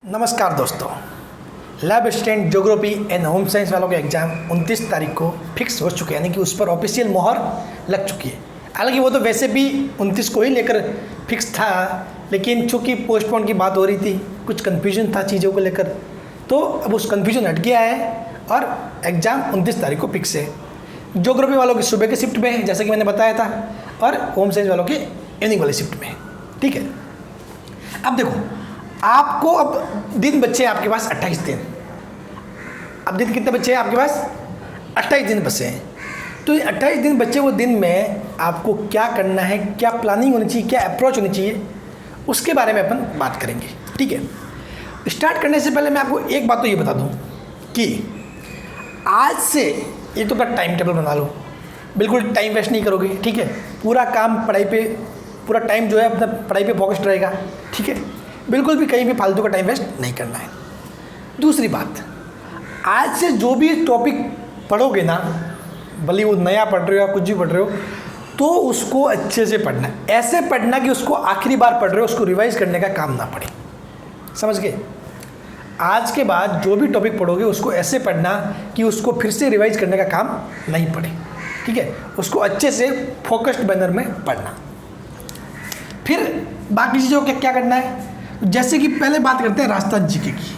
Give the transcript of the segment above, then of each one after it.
नमस्कार दोस्तों, lab assistant geography and home science वालों के एग्ज़ाम 29 तारीख को फिक्स हो चुके हैं, यानी कि उस पर ऑफिशियल मोहर लग चुकी है। हालांकि वो तो वैसे भी 29 को ही लेकर फिक्स था, लेकिन चूँकि पोस्टपोन की बात हो रही थी, कुछ कन्फ्यूजन था चीज़ों को लेकर, तो अब उस कन्फ्यूजन हट गया है और एग्ज़ाम 29 तारीख को फिक्स है। ज्योग्राफी वालों की सुबह के शिफ्ट में है, जैसे कि मैंने बताया था, और होम साइंस वालों के इवनिंग वाली शिफ्ट में है। ठीक है, अब देखो, आपको अब दिन बचे हैं आपके पास 28 दिन। अब दिन कितने बचे हैं आपके पास? 28 दिन बचे हैं। तो ये 28 दिन बचे वो दिन में आपको क्या करना है, क्या प्लानिंग होनी चाहिए, क्या अप्रोच होनी चाहिए, उसके बारे में अपन बात करेंगे। ठीक है, स्टार्ट करने से पहले मैं आपको एक बात तो ये बता दूं कि आज से ये तो अपना टाइम टेबल बना लो, बिल्कुल टाइम वेस्ट नहीं करोगे। ठीक है, पूरा काम पढ़ाई पे, पूरा टाइम जो है अपना पढ़ाई पे फोकस्ड रहेगा। ठीक है, बिल्कुल भी कहीं भी फालतू का टाइम वेस्ट नहीं करना है। दूसरी बात, आज से जो भी टॉपिक पढ़ोगे ना, भले वो नया पढ़ रहे हो या कुछ भी पढ़ रहे हो, तो उसको अच्छे से पढ़ना है। ऐसे पढ़ना कि उसको आखिरी बार पढ़ रहे हो, उसको रिवाइज करने का काम ना पड़े। समझ गए? आज के बाद जो भी टॉपिक पढ़ोगे उसको ऐसे पढ़ना कि उसको फिर से रिवाइज करने का काम नहीं पड़े। ठीक है, उसको अच्छे से फोकस्ड मैनर में पढ़ना। फिर बाकी चीज़ों को क्या करना है, जैसे कि पहले बात करते हैं राजस्थान जीके की।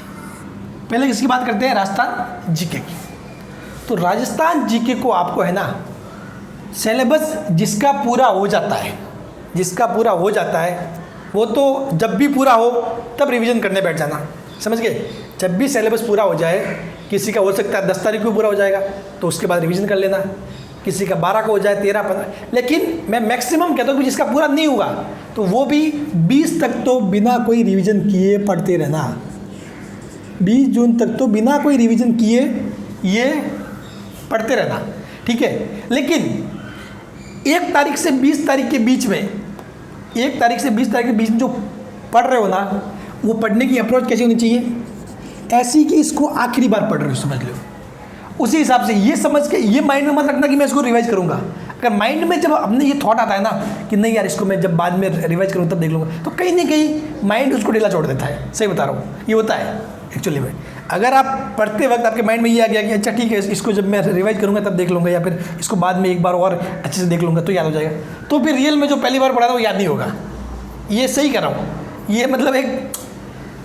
पहले किसकी बात करते हैं? राजस्थान जीके की। तो राजस्थान जीके को आपको है ना, सिलेबस जिसका पूरा हो जाता है, जिसका पूरा हो जाता है वो तो जब भी पूरा हो तब रिवीजन करने बैठ जाना। समझ गए? जब भी सिलेबस पूरा हो जाए, किसी का हो सकता है 10 तारीख को पूरा हो जाएगा तो उसके बाद रिवीजन कर लेना, किसी का 12 को हो जाए, 13, 15, लेकिन मैं मैक्सिमम कहता हूँ कि जिसका पूरा नहीं हुआ तो वो भी 20 तक तो बिना कोई रिवीजन किए पढ़ते रहना। 20 जून तक तो बिना कोई रिवीजन किए ये पढ़ते रहना। ठीक है, लेकिन 1 तारीख से 20 तारीख के बीच में, 1 तारीख से 20 तारीख के बीच में जो पढ़ रहे हो ना, वो पढ़ने की अप्रोच कैसी होनी चाहिए? ऐसी कि इसको आखिरी बार पढ़ रहे हो, समझ लो। उसी हिसाब से ये समझ के, ये माइंड में मत रखना कि मैं इसको रिवाइज करूंगा। अगर माइंड में जब अपने ये थॉट आता है ना कि नहीं यार, इसको मैं जब बाद में रिवाइज करूँ तब देख लूँगा, तो कहीं ना कहीं माइंड उसको ढीला छोड़ देता है। सही बता रहा हूँ, ये होता है एक्चुअली में। अगर आप पढ़ते वक्त आपके माइंड में ये आ गया कि अच्छा ठीक है, इसको जब मैं रिवाइज करूँगा तब देख लूँगा, या फिर इसको बाद में एक बार और अच्छे से देख लूँगा तो याद हो जाएगा, तो फिर रियल में जो पहली बार पढ़ा था वो याद नहीं होगा। ये सही कर रहा हूँ, ये मतलब एक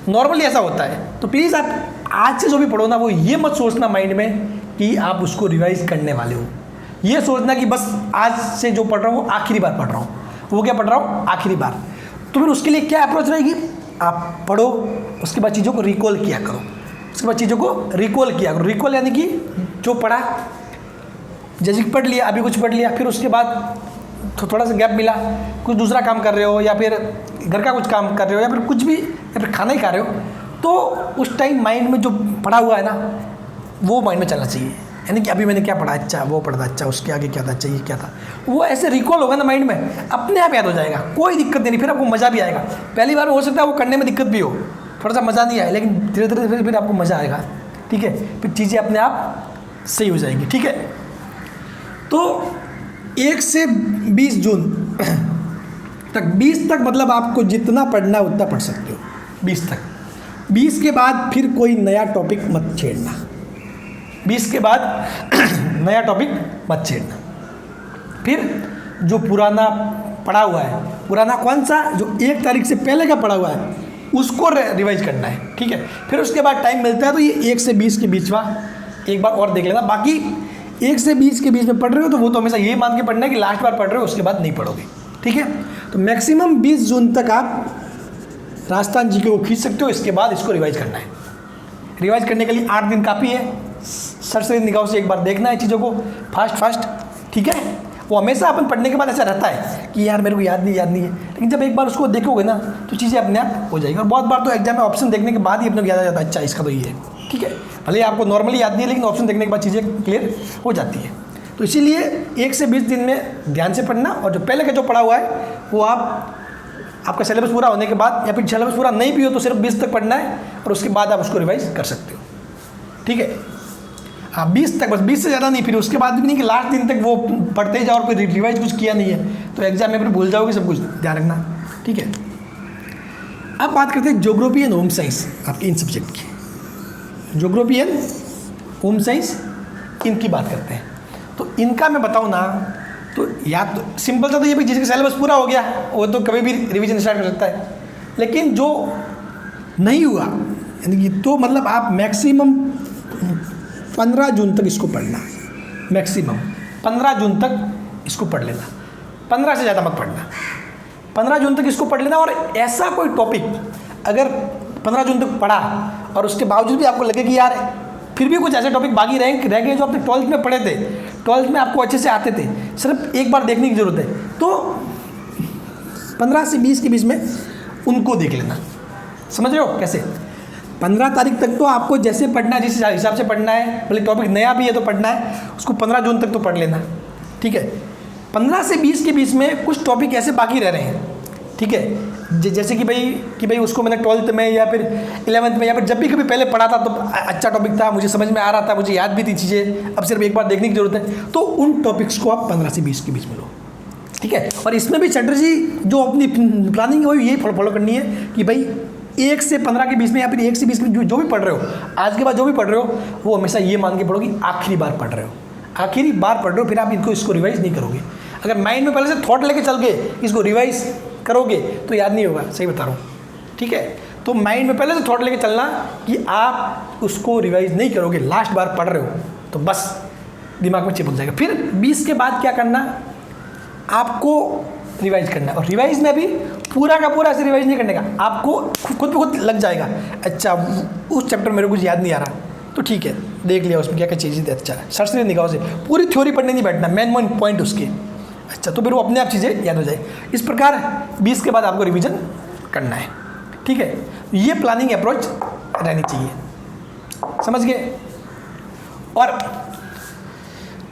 नॉर्मली ऐसा होता है। तो प्लीज़ आप आज से जो भी पढ़ो ना, वो ये मत सोचना माइंड में कि आप उसको रिवाइज करने वाले हो। ये सोचना कि बस आज से जो पढ़ रहा हूँ वो आखिरी बार पढ़ रहा हूँ। वो क्या पढ़ रहा हूँ? आखिरी बार। तो फिर उसके लिए क्या अप्रोच रहेगी? आप पढ़ो, उसके बाद चीज़ों को रिकॉल किया करो, उसके बाद चीज़ों को रिकॉल किया करो। रिकॉल यानी कि जो पढ़ा, जैसे कि पढ़ लिया, अभी कुछ पढ़ लिया, फिर उसके बाद थोड़ा सा गैप मिला, कुछ दूसरा काम कर रहे हो, या फिर घर का कुछ काम कर रहे हो, या फिर कुछ भी, या फिर खाना ही खा रहे हो, तो उस टाइम माइंड में जो पढ़ा हुआ है ना, वो माइंड में चलना चाहिए। यानी कि अभी मैंने क्या पढ़ा, अच्छा वो पढ़ा, अच्छा उसके आगे क्या था, अच्छा ये क्या था, वो ऐसे रिकॉल होगा ना माइंड में, अपने आप याद हो जाएगा, कोई दिक्कत नहीं। फिर आपको मज़ा भी आएगा। पहली बार में हो सकता है वो करने में दिक्कत भी हो, थोड़ा सा मज़ा नहीं आए, लेकिन धीरे धीरे फिर आपको मज़ा आएगा। ठीक है, फिर चीज़ें अपने आप सही हो जाएंगी। ठीक है, तो 1 से 20 जून तक, 20 तक मतलब आपको जितना पढ़ना है उतना पढ़ सकते हो, 20 तक। 20 के बाद फिर कोई नया टॉपिक मत छेड़ना। 20 के बाद नया टॉपिक मत छेड़ना। फिर जो पुराना पढ़ा हुआ है, पुराना कौन सा, जो 1 तारीख से पहले का पढ़ा हुआ है, उसको रिवाइज करना है। ठीक है, फिर उसके बाद टाइम मिलता है तो ये 1 से 20 के बीच में एक बार और देख लेना। बाकी 1 से 20 के बीच में पढ़ रहे हो तो वो तो हमेशा ये मान के पढ़ना है कि लास्ट बार पढ़ रहे हो, उसके बाद नहीं पढ़ोगे। ठीक है, तो मैक्सिमम 20 जून तक आप राजस्थान जीके को खींच सकते हो। इसके बाद इसको रिवाइज करना है। रिवाइज करने के लिए 8 दिन काफ़ी है। सरसरी निगाहों से एक बार देखना है चीज़ों को, फास्ट। ठीक है, वो हमेशा अपन पढ़ने के बाद ऐसा रहता है कि यार मेरे को याद नहीं है, लेकिन जब एक बार उसको देखोगे ना तो चीज़ें अपने आप हो जाएगी। और बहुत बार तो एग्जाम में ऑप्शन देखने के बाद ही अपने को याद आ जाता है, अच्छा इसका तो ये है। ठीक है, भले आपको नॉर्मली याद नहीं है, लेकिन ऑप्शन देखने के बाद चीज़ें क्लियर हो जाती है। तो इसीलिए 1 से 20 दिन में ध्यान से पढ़ना, और जो पहले का जो पढ़ा हुआ है वो आपका सिलेबस पूरा होने के बाद, या फिर सिलेबस पूरा नहीं भी हो तो सिर्फ 20 तक पढ़ना है, और उसके बाद आप उसको रिवाइज कर सकते हो। ठीक है, हाँ 20 तक, बस 20 से ज़्यादा नहीं। फिर उसके बाद भी नहीं कि लास्ट दिन तक वो पढ़ते ही जाओ और कोई रिवाइज कुछ किया नहीं है तो एग्जाम में फिर भूल जाओगे सब कुछ, ध्यान रखना। ठीक है, अब बात करते हैं ज्योग्राफी एंड होम साइंस आपके इन सब्जेक्ट की। ज्योग्राफी एंड होम साइंस इनकी बात करते हैं। तो इनका मैं बताऊँ ना, तो या तो सिंपल सा तो ये भी जिसका सिलेबस पूरा हो गया वो तो कभी भी रिवीजन स्टार्ट कर सकता है, लेकिन जो नहीं हुआ यानी कि तो मतलब आप मैक्सिमम 15 जून तक इसको पढ़ना, मैक्सिमम 15 जून तक इसको पढ़ लेना, 15 से ज़्यादा मत पढ़ना, 15 जून तक इसको पढ़ लेना। और ऐसा कोई टॉपिक अगर 15 जून तक पढ़ा और उसके बावजूद भी आपको लगे कि यार फिर भी कुछ ऐसे टॉपिक बाकी रह गए जो आपने 12th में पढ़े थे, 12th में आपको अच्छे से आते थे, सिर्फ एक बार देखने की ज़रूरत है, तो 15 से 20 के बीच में उनको देख लेना। समझ रहे हो कैसे? 15 तारीख तक तो आपको जैसे पढ़ना है, जिस हिसाब से पढ़ना है, भले टॉपिक नया भी है तो पढ़ना है, उसको 15 जून तक तो पढ़ लेना, ठीक है। 15 से 20 के बीच में कुछ टॉपिक ऐसे बाकी रह रहे हैं, ठीक है, जैसे कि भाई उसको मैंने 12th में या फिर 11th में या फिर जब भी कभी पहले पढ़ा था तो अच्छा टॉपिक था, मुझे समझ में आ रहा था, मुझे याद भी थी चीज़ें, अब सिर्फ एक बार देखने की जरूरत है, तो उन टॉपिक्स को आप 15 से 20 के बीच में लो, ठीक है। और इसमें भी स्ट्रेटजी जो अपनी प्लानिंग है वो यही फॉलो करनी है कि भाई 1 से 15 के बीच में या फिर 1 से 20 में जो भी पढ़ रहे हो, आज के बाद जो भी पढ़ रहे हो वो हमेशा ये मान के पढ़ो कि आखिरी बार पढ़ रहे हो, आखिरी बार पढ़ रहे हो, फिर आप इसको रिवाइज नहीं करोगे। अगर माइंड में पहले से थॉट लेके चल गए इसको रिवाइज करोगे तो याद नहीं होगा, सही बता रहा हूँ, ठीक है। तो माइंड में पहले से थॉट लेके चलना कि आप उसको रिवाइज नहीं करोगे, लास्ट बार पढ़ रहे हो तो बस दिमाग में चिपक जाएगा। फिर 20 के बाद क्या करना, आपको रिवाइज करना है। और रिवाइज में भी पूरा का पूरा ऐसे रिवाइज नहीं करने का, आपको खुद ब खुद लग जाएगा, अच्छा उस चैप्टर मेरे को कुछ याद नहीं आ रहा तो ठीक है देख लिया उसमें क्या क्या चीज़ें अच्छा है, सरसरी निगाहों से पूरी थ्योरी पढ़ने नहीं बैठना, मेन पॉइंट उसके, अच्छा तो फिर वो अपने आप चीज़ें याद हो जाए। इस प्रकार 20 के बाद आपको रिवीजन करना है, ठीक है। ये प्लानिंग अप्रोच रहनी चाहिए, समझ गए। और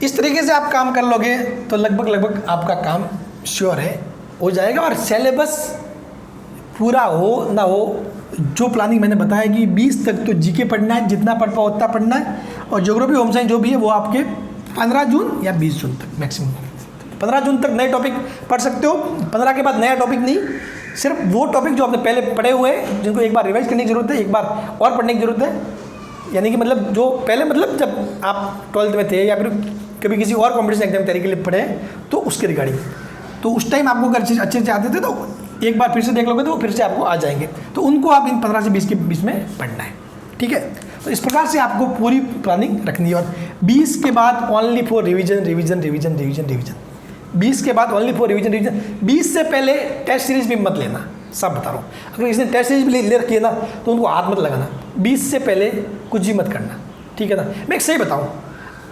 इस तरीके से आप काम कर लोगे तो लगभग आपका काम श्योर है हो जाएगा। और सिलेबस पूरा हो ना हो, जो प्लानिंग मैंने बताया कि 20 तक तो जीके पढ़ना है, जितना पढ़ पाओ उतना पढ़ना है, और ज्योग्राफी होम साइंस जो भी है वो आपके 15 जून या 20 जून तक मैक्सिमम। 15 जून तक नए टॉपिक पढ़ सकते हो, 15 के बाद नया टॉपिक नहीं, सिर्फ वो टॉपिक जो आपने पहले पढ़े हुए हैं जिनको एक बार रिवाइज करने की जरूरत है, एक बार और पढ़ने की जरूरत है, यानी कि मतलब जो पहले मतलब जब आप 12th में थे या फिर कभी किसी और कॉम्पिटिशन एग्जाम तैयारी के लिए पढ़े तो उसके रिगार्डिंग, तो उस टाइम आपको अगर अच्छे से आते थे तो एक बार फिर से देख लोगे तो वो फिर से आपको आ जाएंगे, तो उनको आप इन 15 से 20 के बीच में पढ़ना है, ठीक है। तो इस प्रकार से आपको पूरी प्लानिंग रखनी है। और 20 के बाद ओनली फॉर रिवीजन, 20 के बाद ओनली फॉर रिवीजन। 20 से पहले टेस्ट सीरीज भी मत लेना, सब बता रहा हूँ। अगर इसने टेस्ट सीरीज भी ले रखी है ना तो उनको हाथ मत लगाना, 20 से पहले कुछ भी मत करना, ठीक है ना। मैं एक सही बताऊँ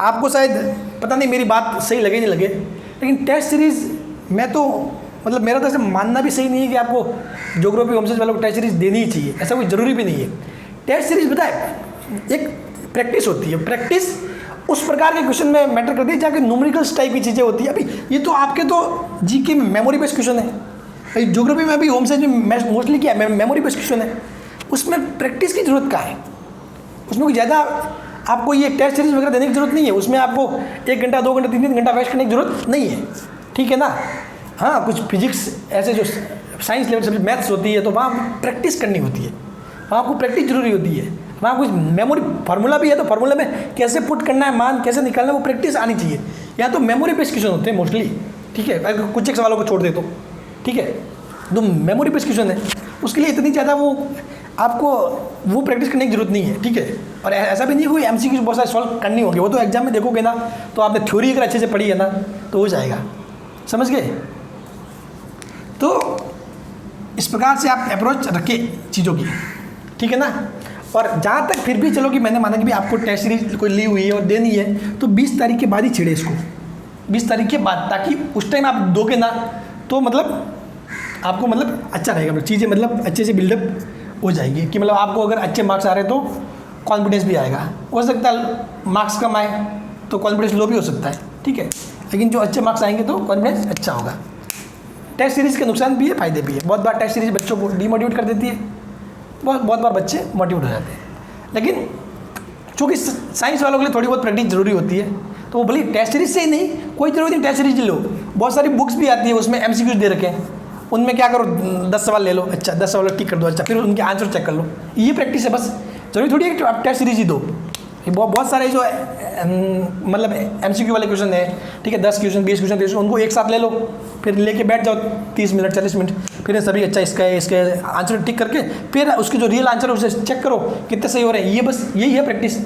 आपको, शायद पता नहीं मेरी बात सही लगे नहीं लगे, लेकिन टेस्ट सीरीज़ मैं तो मतलब मेरा तो ऐसे मानना भी सही नहीं है कि आपको ज्योग्राफी होम साइंस वालों को टेस्ट सीरीज देनी ही चाहिए, ऐसा कोई ज़रूरी भी नहीं है। टेस्ट सीरीज बताए एक प्रैक्टिस होती है, प्रैक्टिस उस प्रकार के क्वेश्चन में मैटर करती है जहाँ के न्यूमेरिकल्स टाइप की चीज़ें होती है। अभी ये तो आपके तो जीके में मेमोरी बेस्ड क्वेश्चन है, भाई ज्योग्राफी में भी होम साइंस में मोस्टली क्या है मेमोरी बेस्ड क्वेश्चन है, उसमें प्रैक्टिस की जरूरत कहाँ है, उसमें कोई ज़्यादा आपको ये टेस्ट सीरीज वगैरह देने की जरूरत नहीं है, उसमें आपको 1 घंटा 2 घंटा 3 घंटा वेस्ट करने की जरूरत नहीं है, ठीक है ना। हाँ कुछ फिजिक्स ऐसे जो साइंस लेवल सब्जेक्ट मैथ्स होती है तो वहाँ प्रैक्टिस करनी होती है, वहाँ आपको प्रैक्टिस जरूरी होती है, वहाँ कुछ मेमोरी फार्मूला भी है तो फार्मूला में कैसे पुट करना है, मान कैसे निकालना है, वो प्रैक्टिस आनी चाहिए। या तो मेमोरी बेस्ड क्वेश्चन होते हैं मोस्टली, ठीक है, अगर कुछ एक सवालों को छोड़ दे तो ठीक है, तो मेमोरी बेस्ड क्वेश्चन है, उसके लिए इतनी ज़्यादा वो आपको वो प्रैक्टिस करने की जरूरत नहीं है, ठीक है। और ऐसा भी नहीं कोई MCQ बहुत सारे सॉल्व करनी होगी, वो तो एग्जाम में देखोगे ना तो आपने थ्योरी अगर अच्छे से पढ़ी है ना तो हो जाएगा, समझ गए। तो इस प्रकार से आप अप्रोच रखें चीज़ों की, ठीक है ना। और जहाँ तक फिर भी चलो कि मैंने माना कि भी आपको टेस्ट सीरीज कोई ली हुई है और देनी है तो 20 तारीख के बाद ही छेड़े इसको, 20 तारीख के बाद, ताकि उस टाइम आप दोगे ना तो मतलब आपको मतलब अच्छा रहेगा, चीज़ें मतलब अच्छे से बिल्डअप हो जाएगी कि मतलब आपको अगर अच्छे मार्क्स आ रहे तो कॉन्फिडेंस भी आएगा। हो सकता है मार्क्स कम आए तो कॉन्फिडेंस लो भी हो सकता है, ठीक है, लेकिन जो अच्छे मार्क्स आएंगे तो कॉन्फिडेंस अच्छा होगा। टेस्ट सीरीज़ के नुकसान भी है, फ़ायदे भी है। बहुत बार टेस्ट सीरीज़ बच्चों को डीमोटिवेट कर देती है, बहुत बार बच्चे मोटिवेट हो जाते हैं, लेकिन चूँकि साइंस वालों के लिए थोड़ी बहुत प्रैक्टिस जरूरी होती है तो वो भले टेस्ट सीरीज से ही नहीं, कोई जरूरी नहीं टेस्ट सीरीज लो, बहुत सारी बुक्स भी आती है उसमें MCQs दे रखे हैं, उनमें क्या करो, 10 सवाल ले लो, अच्छा 10 सवाल टिक कर दो, अच्छा फिर उनके आंसर चेक कर लो। ये प्रैक्टिस है बस, जरूरी थोड़ी है कि आप टेस्ट सीरीज ही दो। ये बहुत सारे जो मतलब MCQ वाले क्वेश्चन है, ठीक है, 10 क्वेश्चन 20 क्वेश्चन 30, उनको एक साथ ले लो, फिर लेके बैठ जाओ 30 मिनट 40 मिनट, फिर सभी अच्छा इसका आंसर टिक करके फिर उसके जो रियल आंसर है उसे चेक करो कितने सही हो रहे हैं। ये बस यही है प्रैक्टिस,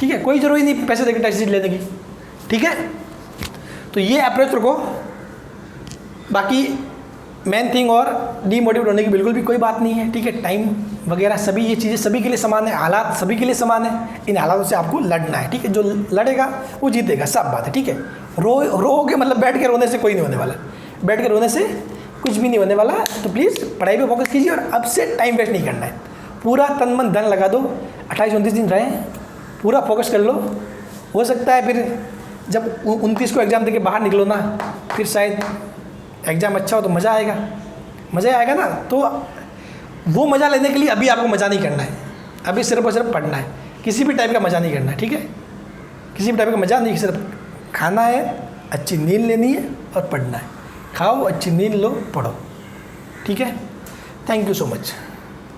ठीक है। कोई ज़रूरी नहीं पैसे देकर टेस्ट सीरीज लेने की, ठीक है। तो ये अप्रोच रखो। बाकी मेन थिंग और डीमोटिवेट होने की बिल्कुल भी कोई बात नहीं है, ठीक है। टाइम वगैरह सभी ये चीज़ें सभी के लिए समान है, हालात सभी के लिए समान है, इन हालातों से आपको लड़ना है, ठीक है। जो लड़ेगा वो जीतेगा, सब बात है, ठीक है। रो के मतलब बैठ के रोने से कोई नहीं होने वाला, बैठ के रोने से कुछ भी नहीं होने वाला। तो प्लीज़ पढ़ाई पे फोकस कीजिए और अब से टाइम वेस्ट नहीं करना है, पूरा तन मन धन लगा दो। 28-29 दिन रहे, पूरा फोकस कर लो। हो सकता है फिर जब 29 को एग्ज़ाम देके बाहर निकलो ना, फिर शायद एग्ज़ाम अच्छा हो तो मज़ा आएगा, मज़ा आएगा ना। तो वो मज़ा लेने के लिए अभी आपको मज़ा नहीं करना है, अभी सिर्फ और सिर्फ पढ़ना है, किसी भी टाइप का मज़ा नहीं करना है, ठीक है। किसी भी टाइप का मज़ा नहीं, सिर्फ खाना है, अच्छी नींद लेनी है और पढ़ना है। खाओ, अच्छी नींद लो, पढ़ो, ठीक है। Thank you so much.